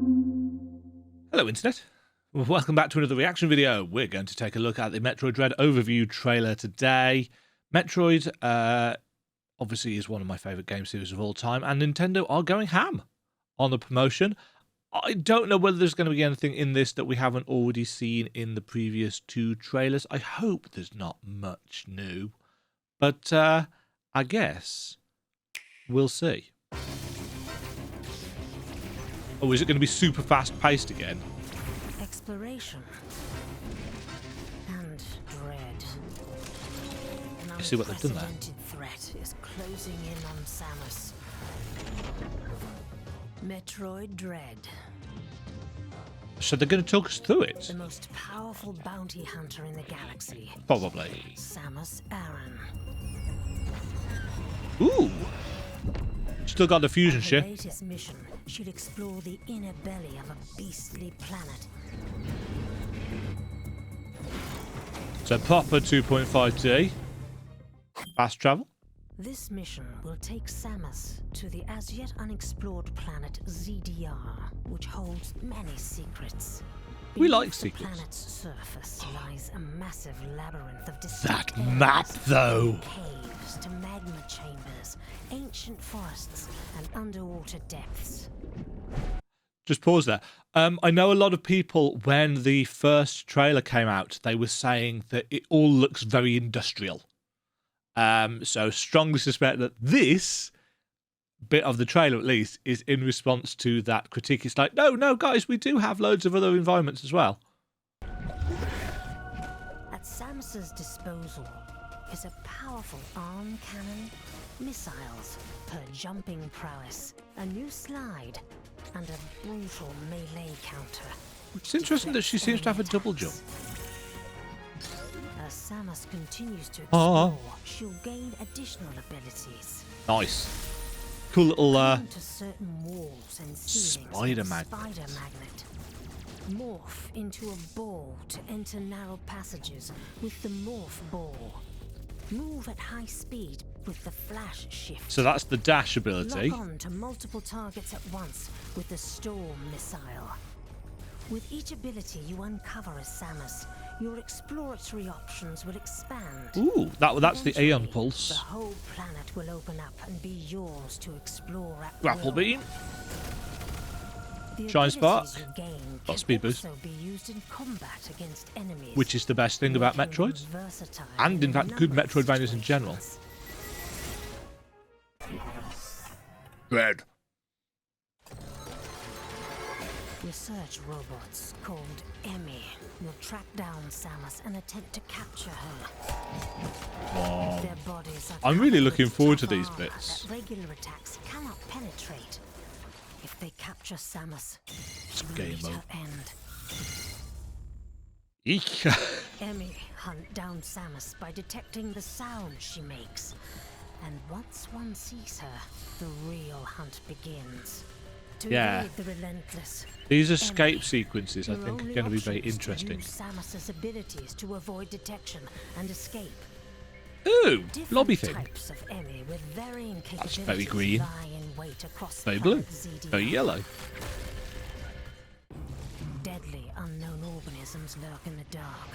Hello Internet, welcome back to another reaction video. We're going to take a look at the Metroid Dread overview trailer today. Metroid obviously is one of my favourite game series of all time, and Nintendo are going ham on the promotion. I don't know whether there's going to be anything in this that we haven't already seen in the previous two trailers. I hope there's not much new, but I guess we'll see. Oh, is it going to be super fast-paced again? Exploration and dread. I see what they've done there. An unprecedented threat is closing in on Samus. Metroid Dread. So they're going to talk us through it? The most powerful bounty hunter in the galaxy. Probably. Samus Aran. Ooh! Still got the fusion ship. The latest mission should explore the inner belly of a beastly planet. So proper 2.5D. Fast travel. This mission will take Samus to the as yet unexplored planet ZDR, which holds many secrets. We like Beneath secrets. The planet's surface lies a massive labyrinth of That distinct map, areas, though. caves to magma chambers, ancient forests, and underwater depths. Just pause there. I know a lot of people, when the first trailer came out, they were saying that it all looks very industrial. So strongly suspect that this bit of the trailer, at least, is in response to that critique. It's like, no, guys, we do have loads of other environments as well. At Samus's disposal is a powerful arm cannon, missiles, her jumping prowess, a new slide, and a brutal melee counter. It's interesting that she seems to have a double jump. As Samus continues to explore, she'll gain additional abilities. Nice. Cool little To certain walls and ceilings spider with a magnet. spider magnet. Morph into a ball to enter narrow passages with the morph ball. Move at high speed with the flash shift. So that's the dash ability. Lock on to multiple targets at once with the storm missile. With each ability you uncover as Samus, your exploratory options will expand. Ooh, that's the Eventually, Aeon Pulse. The whole planet will open up and be yours to explore at Grapple will. beam. The Shine Spark. abilities you gain Got can speed boost. also be used in combat against enemies, Which is the best thing about making them Metroids. versatile And in a fact, good number of Metroidvanias in general. situations. Red. Research robots called Emmy will track down Samus and attempt to capture her. Wow. Their bodies are I'm really covered looking with forward to tough these armor bits. that regular attacks cannot penetrate. If they capture Samus, It's it'll game reach mode. her end. Eek. Emmy hunt down Samus by detecting the sound she makes. And once one sees her, the real hunt begins. To Yeah. evade the relentless, These escape Emmy, sequences, I your think, are only going to be option very is to interesting. use Samus's abilities to avoid detection and escape. Ooh, Different lobby thing. types of Emmy with varying That's capabilities very green. lie in wait across Very the blue. planet ZDR. Very yellow. Deadly unknown organisms lurk in the dark.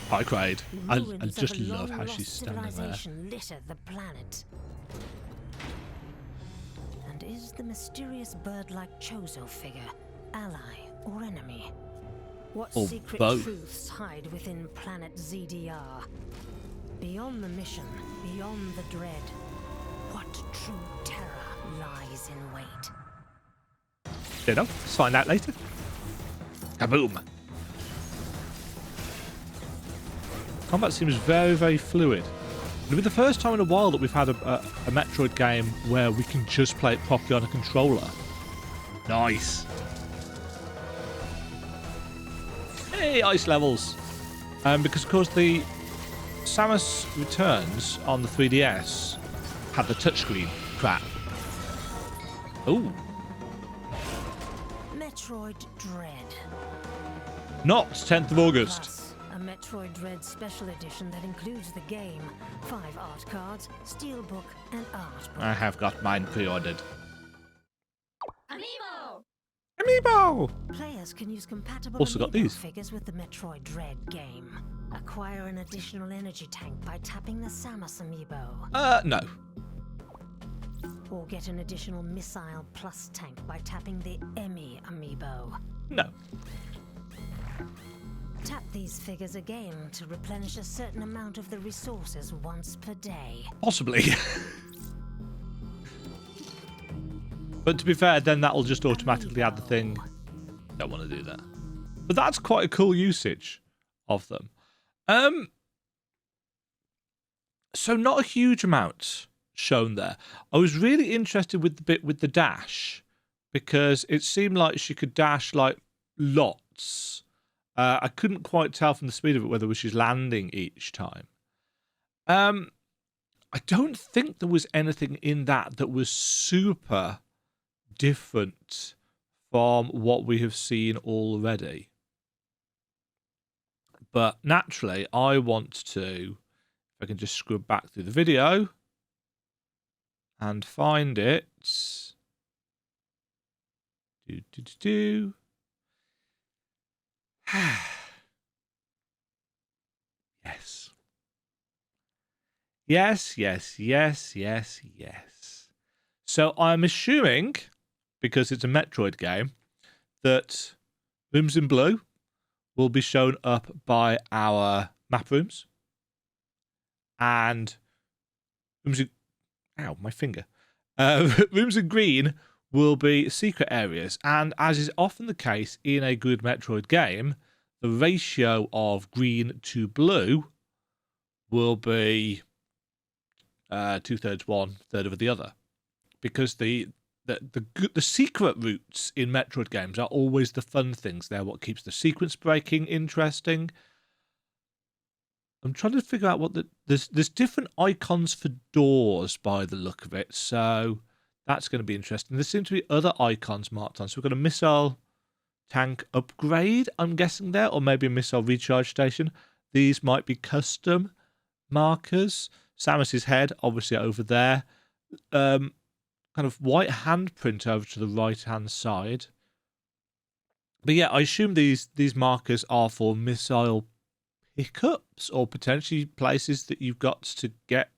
I cried. I Ruins just of a love how long-lost she's standing there. civilization litter the planet. And is the mysterious bird-like Chozo figure ally or enemy? What Or secret both. truths hide within planet ZDR? Beyond the mission, beyond the dread, what true terror lies in wait? You know, let's find out later. Kaboom. Combat seems very, very fluid. It'll be the first time in a while that we've had a Metroid game where we can just play it properly on a controller. Nice. Hey, ice levels. Because, of course, the Samus Returns on the 3DS had the touchscreen crap. Ooh. Metroid Dread. Not 10th of August. Plus, a Metroid Dread special edition that includes the game, 5 art cards, steelbook, and art book. I have got mine pre-ordered. Amiibo! amiibo! Players can use compatible Also got amiibo these. figures with the Metroid Dread game. Acquire an additional energy tank by tapping the Samus amiibo. No. Or get an additional missile plus tank by tapping the Emmy amiibo. No. Tap these figures again to replenish a certain amount of the resources once per day. Possibly. But to be fair, then that'll just automatically add the thing. Don't want to do that. But that's quite a cool usage of them. So not a huge amount shown there. I was really interested with the bit with the dash, because it seemed like she could dash like lots. I couldn't quite tell from the speed of it whether she's landing each time. I don't think there was anything in that was super different from what we have seen already. But naturally, I want to, if I can just scrub back through the video and find it. Yes. Yes. So I'm assuming, because it's a Metroid game, that rooms in blue will be shown up by our map rooms, and rooms in... Ow, my finger. Rooms in green will be secret areas, and as is often the case in a good Metroid game, the ratio of green to blue will be 2/3 one, third of the other, because the secret routes in Metroid games are always the fun things. They're what keeps the sequence breaking interesting. I'm trying to figure out what there's different icons for doors by the look of it, so that's going to be interesting. There seem to be other icons marked on. So we've got a missile tank upgrade, I'm guessing there, or maybe a missile recharge station. These might be custom markers. Samus's head, obviously over there. Kind of white handprint over to the right-hand side. But yeah, I assume these markers are for missile pickups, or potentially places that you've got to get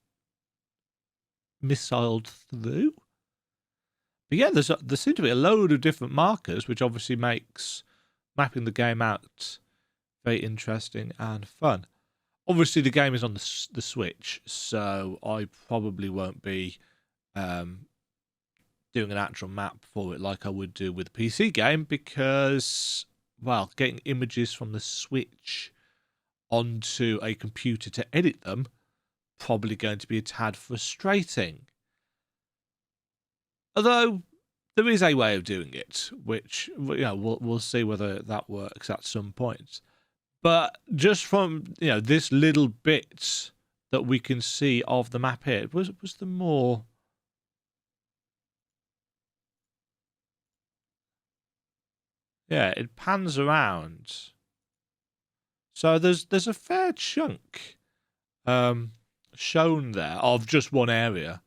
missiled through. But yeah, there seem to be a load of different markers, which obviously makes mapping the game out very interesting and fun. Obviously, the game is on the Switch, so I probably won't be doing an actual map for it like I would do with a PC game, because, well, getting images from the Switch onto a computer to edit them probably going to be a tad frustrating. Although there is a way of doing it, which, you know, we'll see whether that works at some point. But just from, you know, this little bit that we can see of the map here, was there more? Yeah, it pans around. So there's a fair chunk shown there of just one area,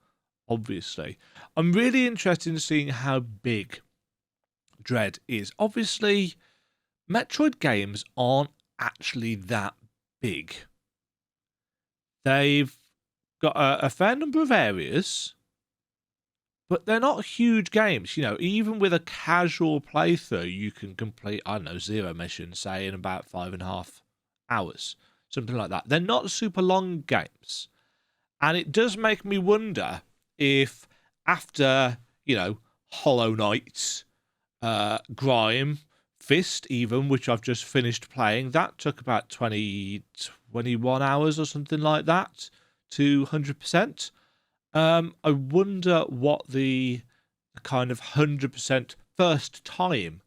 obviously. I'm really interested in seeing how big Dread is. Obviously, Metroid games aren't actually that big. They've got a fair number of areas, but they're not huge games. You know, even with a casual playthrough, you can complete, I don't know, 0 missions, say, in about 5.5 hours. Something like that. They're not super long games. And it does make me wonder if after, you know, Hollow Knight, Grime, Fist even, which I've just finished playing, that took about 21 hours or something like that to 100%. I wonder what the kind of 100% first time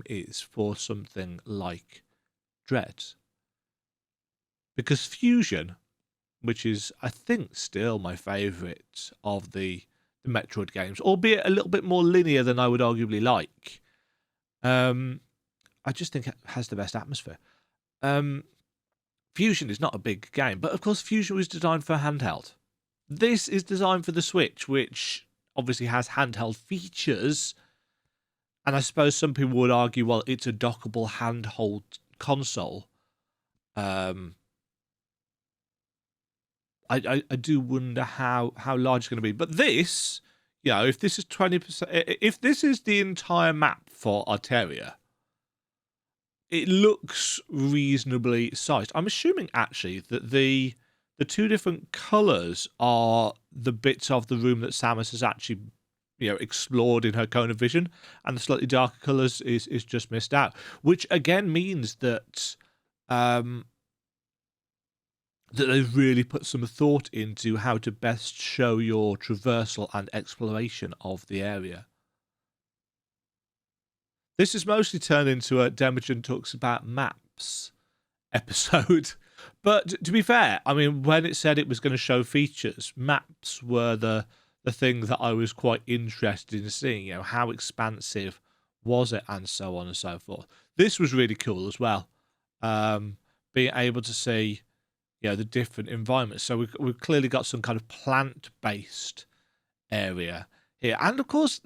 is for something like Dread. Because Fusion, which is, I think, still my favourite of the Metroid games, albeit a little bit more linear than I would arguably like, I just think it has the best atmosphere. Fusion is not a big game, but of course Fusion was designed for handheld. This is designed for the Switch, which obviously has handheld features, And I suppose some people would argue, well, it's a dockable handheld console. I do wonder how large it's going to be. But this, if this is 20%, if this is the entire map for Arteria, it looks reasonably sized. I'm assuming actually that the two different colours are the bits of the room that Samus has actually explored in her cone of vision, and the slightly darker colours is just missed out, which again means that that they've really put some thought into how to best show your traversal and exploration of the area. This is mostly turned into a Demajen Talks About Maps episode. But to be fair, I mean, when it said it was going to show features, maps were the thing that I was quite interested in seeing. How expansive was it, and so on and so forth. This was really cool as well. Being able to see the different environments. So we've clearly got some kind of plant-based area here. And of course,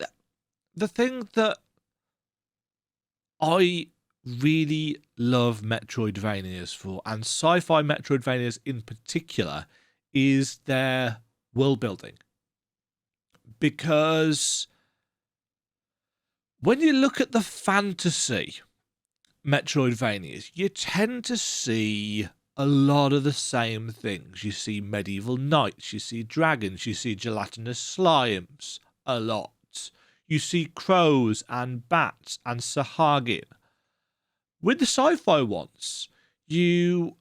the thing that I really love Metroidvanias for, and sci-fi Metroidvanias in particular, is their world building. Because when you look at the fantasy Metroidvanias, you tend to see a lot of the same things. You see medieval knights, you see dragons, you see gelatinous slimes a lot. You see crows and bats and Sahagin. With the sci-fi ones, you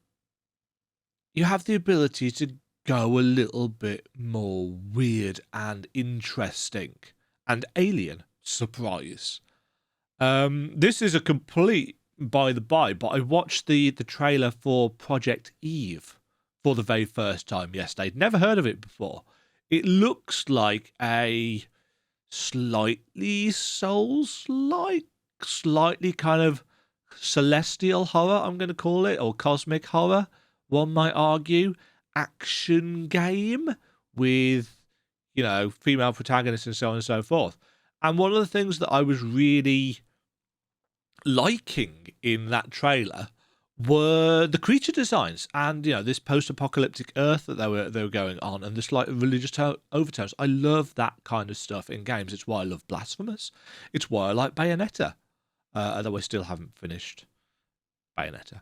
have the ability to go a little bit more weird and interesting and alien. Surprise. This is a complete by the by, but I watched the trailer for Project Eve for the very first time yesterday. Never heard of it before. It looks like a slightly Souls-like, slightly kind of celestial horror, I'm going to call it, or cosmic horror, one might argue, action game with, female protagonists and so on and so forth. And one of the things that I was really liking in that trailer were the creature designs and this post-apocalyptic Earth that they were going on, and this like religious overtones. I love that kind of stuff in games. It's why I love Blasphemous. It's why I like Bayonetta, although I still haven't finished Bayonetta.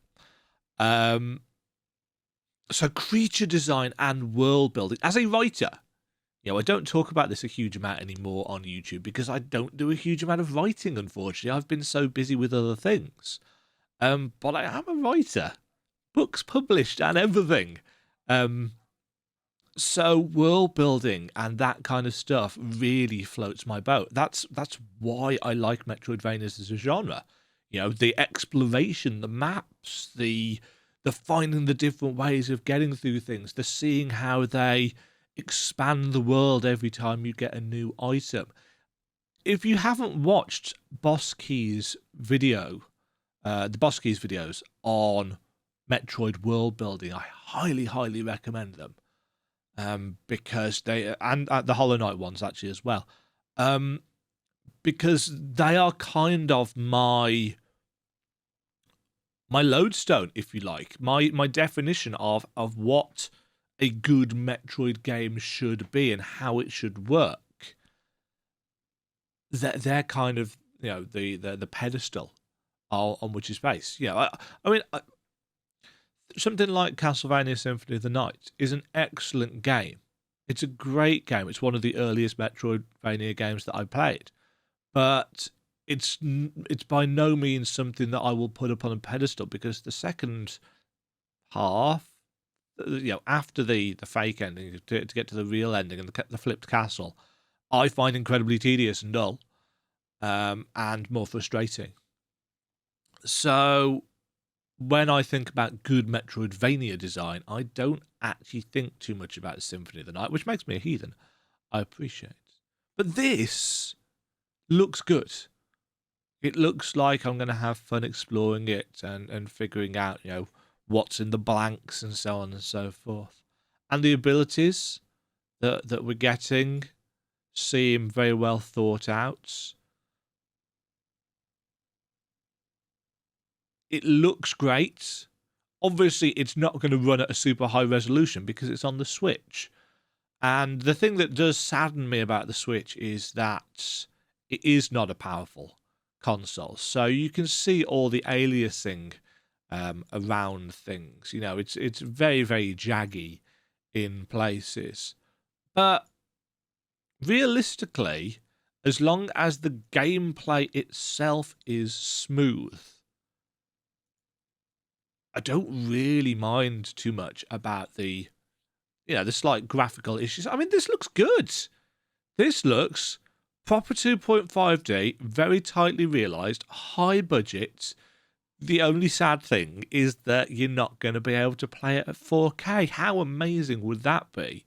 So creature design and world building. As a writer, I don't talk about this a huge amount anymore on YouTube because I don't do a huge amount of writing, unfortunately. I've been so busy with other things. But I am a writer. Books published and everything. So world building and that kind of stuff really floats my boat. That's why I like Metroidvanias as a genre. The exploration, the maps, the finding the different ways of getting through things, the seeing how they expand the world every time you get a new item. If you haven't watched Boss Key's video, the Boss Keys videos on Metroid world building, I highly, highly recommend them. Because they, and the Hollow Knight ones actually as well, because they are kind of my lodestone, if you like, my definition of what a good Metroid game should be and how it should work. They're kind of the pedestal on which is based. I mean, something like Castlevania Symphony of the Night is an excellent game. It's a great game. It's one of the earliest Metroidvania games that I played, but it's by no means something that I will put up on a pedestal, because the second half, after the fake ending to get to the real ending and the flipped castle, I find incredibly tedious and dull, and more frustrating. So when I think about good Metroidvania design, I don't actually think too much about Symphony of the Night, which makes me a heathen. I appreciate. But this looks good. It looks like I'm going to have fun exploring it and figuring out, what's in the blanks and so on and so forth. And the abilities that we're getting seem very well thought out. it looks great. Obviously, it's not going to run at a super high resolution because it's on the Switch. And the thing that does sadden me about the Switch is that it is not a powerful console. So you can see all the aliasing around things. You know, it's very, very jaggy in places. But realistically, as long as the gameplay itself is smooth, I don't really mind too much about the slight graphical issues. I mean, this looks good. This looks proper 2.5D, very tightly realised, high budget. The only sad thing is that you're not going to be able to play it at 4K. How amazing would that be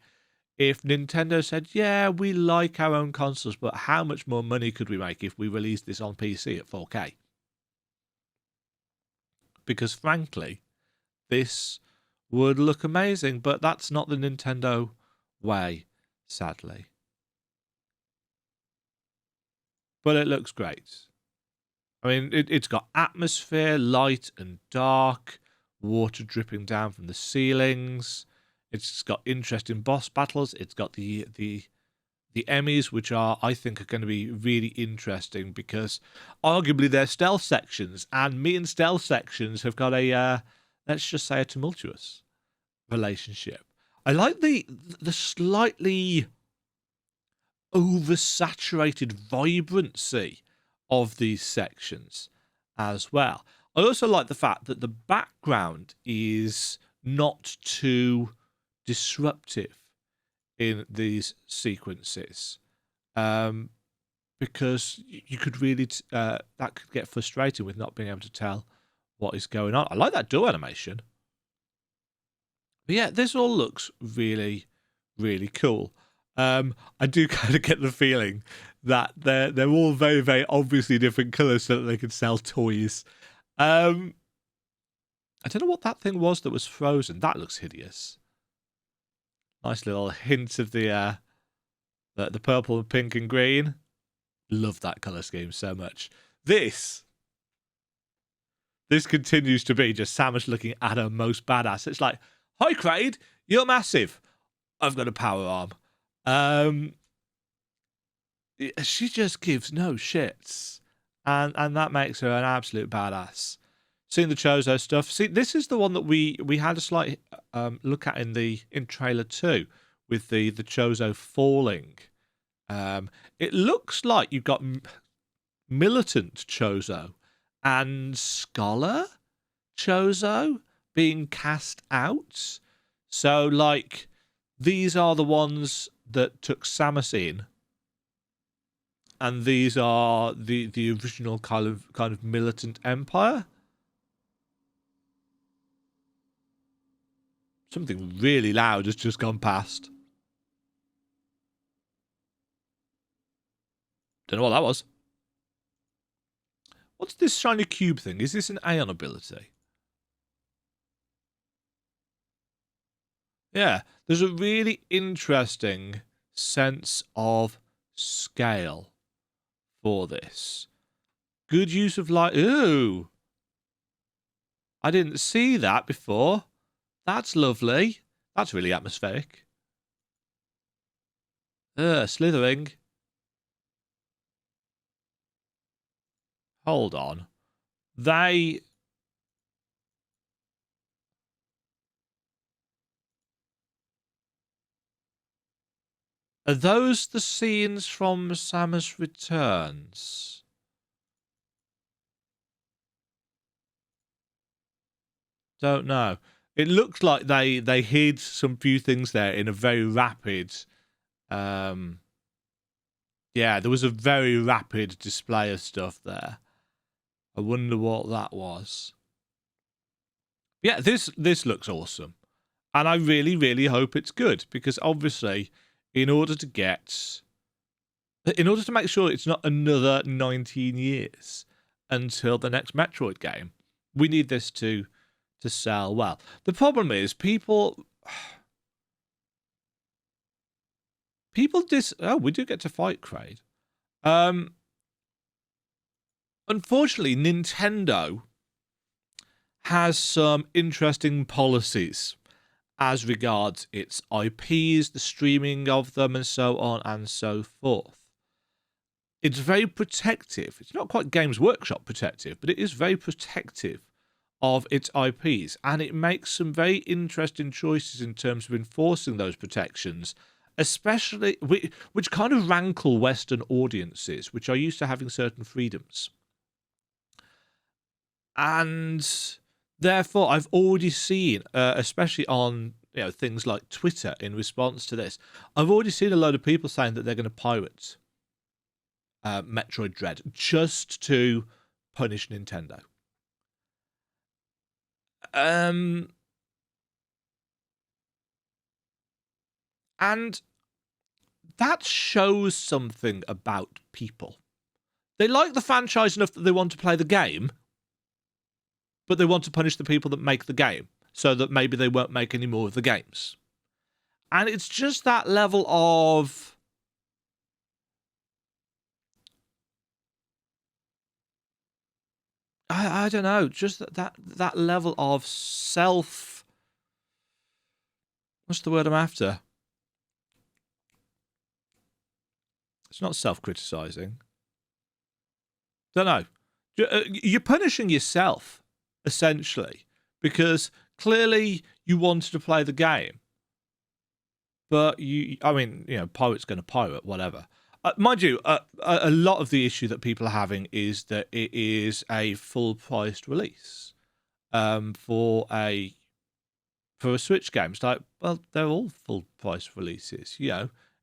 if Nintendo said, yeah, we like our own consoles, but how much more money could we make if we released this on PC at 4K? Because frankly, this would look amazing, but that's not the Nintendo way, sadly. But it looks great. I mean, it's got atmosphere, light and dark, water dripping down from the ceilings. It's got interesting boss battles. It's got the Emmys, which I think are going to be really interesting because arguably they're stealth sections, and me and stealth sections have got a let's just say a tumultuous relationship. I like the slightly oversaturated vibrancy of these sections as well. I also like the fact that the background is not too disruptive in these sequences, because you could really that could get frustrating with not being able to tell what is going on. I like that door animation. But yeah, this all looks really, really cool. I do kind of get the feeling that they're all very, very obviously different colours so that they can sell toys. I don't know what that thing was that was frozen. That looks hideous. Nice little hint of the purple, pink, and green. Love that colour scheme so much. This continues to be just Samus looking at her most badass. It's like, hi, Kraid, you're massive. I've got a power arm. She just gives no shits. And that makes her an absolute badass. Seeing the Chozo stuff. See, this is the one that we had a slight look at in trailer 2 with the Chozo falling. It looks like you've got militant Chozo and scholar Chozo being cast out. So, like, these are the ones that took Samus in, and these are the original kind of militant empire. Something really loud has just gone past. Don't know what that was. What's this shiny cube thing? Is this an Aeon ability? Yeah, there's a really interesting sense of scale for this. Good use of light. Ooh! I didn't see that before. That's lovely. That's really atmospheric. Slithering. Hold on. Are those the scenes from Samus Returns? Don't know. It looks like they hid some few things there in a very rapid... yeah, there was a very rapid display of stuff there. I wonder what that was. Yeah, this looks awesome. And I really, really hope it's good. Because obviously, in order to make sure it's not another 19 years until the next Metroid game, we need this to sell well. The problem is people oh, we do get to fight Kraid. Unfortunately, Nintendo has some interesting policies as regards its IPs, the streaming of them, and so on and so forth. It's very protective. It's not quite Games Workshop protective, but it is very protective of its IPs, and it makes some very interesting choices in terms of enforcing those protections, especially which kind of rankle Western audiences, which are used to having certain freedoms. And therefore, I've already seen, especially on things like Twitter, in response to this, I've already seen a load of people saying that they're going to pirate Metroid Dread just to punish Nintendo. And that shows something about people. They like the franchise enough that they want to play the game, but they want to punish the people that make the game, so that maybe they won't make any more of the games. And it's just that level of... I don't know, just that level of self... What's the word I'm after? It's not self-criticising. Don't know. You're punishing yourself, essentially, because clearly you wanted to play the game. But pirate's going to pirate, whatever. Mind you, a lot of the issue that people are having is that it is a full-priced release for a Switch game. It's like, well, they're all full-price releases.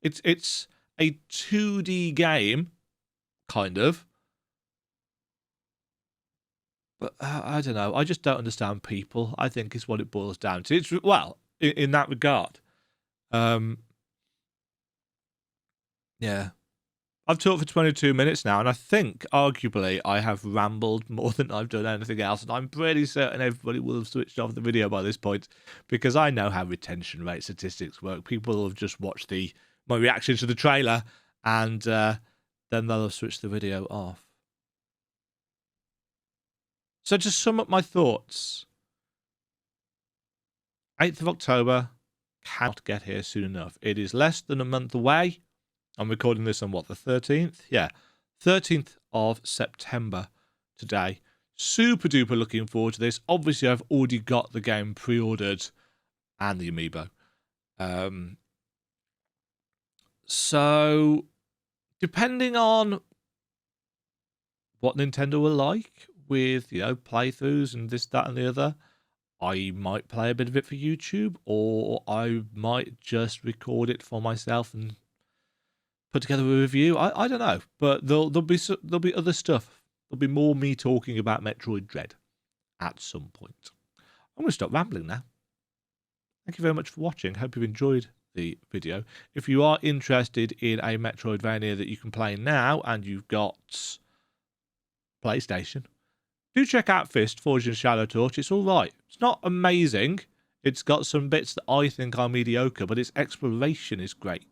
It's a 2D game, kind of. But I don't know. I just don't understand people, I think, is what it boils down to. It's in that regard. Yeah. I've talked for 22 minutes now, and I think, arguably, I have rambled more than I've done anything else, and I'm pretty certain everybody will have switched off the video by this point, because I know how retention rate statistics work. People will have just watched my reaction to the trailer, and then they'll have switched the video off. So to sum up my thoughts, 8th of October, cannot get here soon enough. It is less than a month away. I'm recording this on the 13th? Yeah, 13th of September today. Super duper looking forward to this. Obviously, I've already got the game pre-ordered and the amiibo. So, depending on what Nintendo will like with, playthroughs and this, that, and the other, I might play a bit of it for YouTube, or I might just record it for myself and put together a review. I don't know, but there'll be other stuff. There'll be more me talking about Metroid Dread at some point. I'm going to stop rambling now. Thank you very much for watching. Hope you've enjoyed the video. If you are interested in a Metroidvania that you can play now and you've got PlayStation, do check out Fist, Forged in Shadow Torch. It's all right. It's not amazing. It's got some bits that I think are mediocre, but its exploration is great.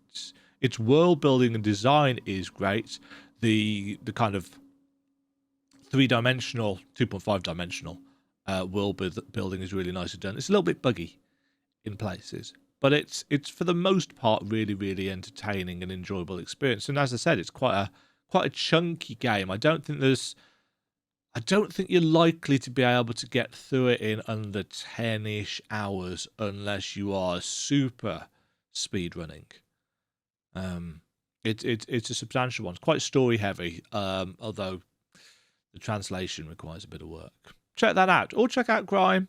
Its world building and design is great. The kind of 3-dimensional, 2.5-dimensional world building is really nicely done. It's a little bit buggy in places, but it's for the most part really, really entertaining and enjoyable experience. And as I said, it's quite a chunky game. I don't think you're likely to be able to get through it in under 10-ish hours unless you are super speedrunning. It's a substantial one. It's quite story heavy, although the translation requires a bit of work. Check that out, or check out Grime.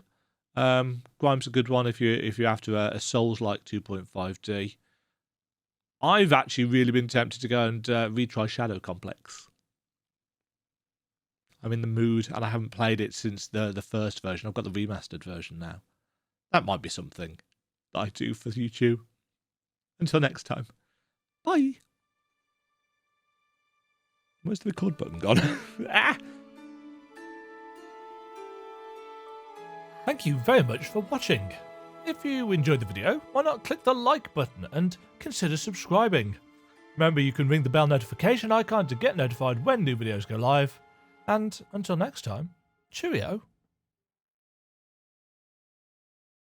Grime's a good one if you're after a Souls-like 2.5D. I've actually really been tempted to go and retry Shadow Complex. I'm in the mood, and I haven't played it since the first version. I've got the remastered version now. That might be something that I do for YouTube. Until next time. Bye. Where's the record button gone? Ah! Thank you very much for watching. If you enjoyed the video, why not click the like button and consider subscribing. Remember, you can ring the bell notification icon to get notified when new videos go live. And until next time, cheerio.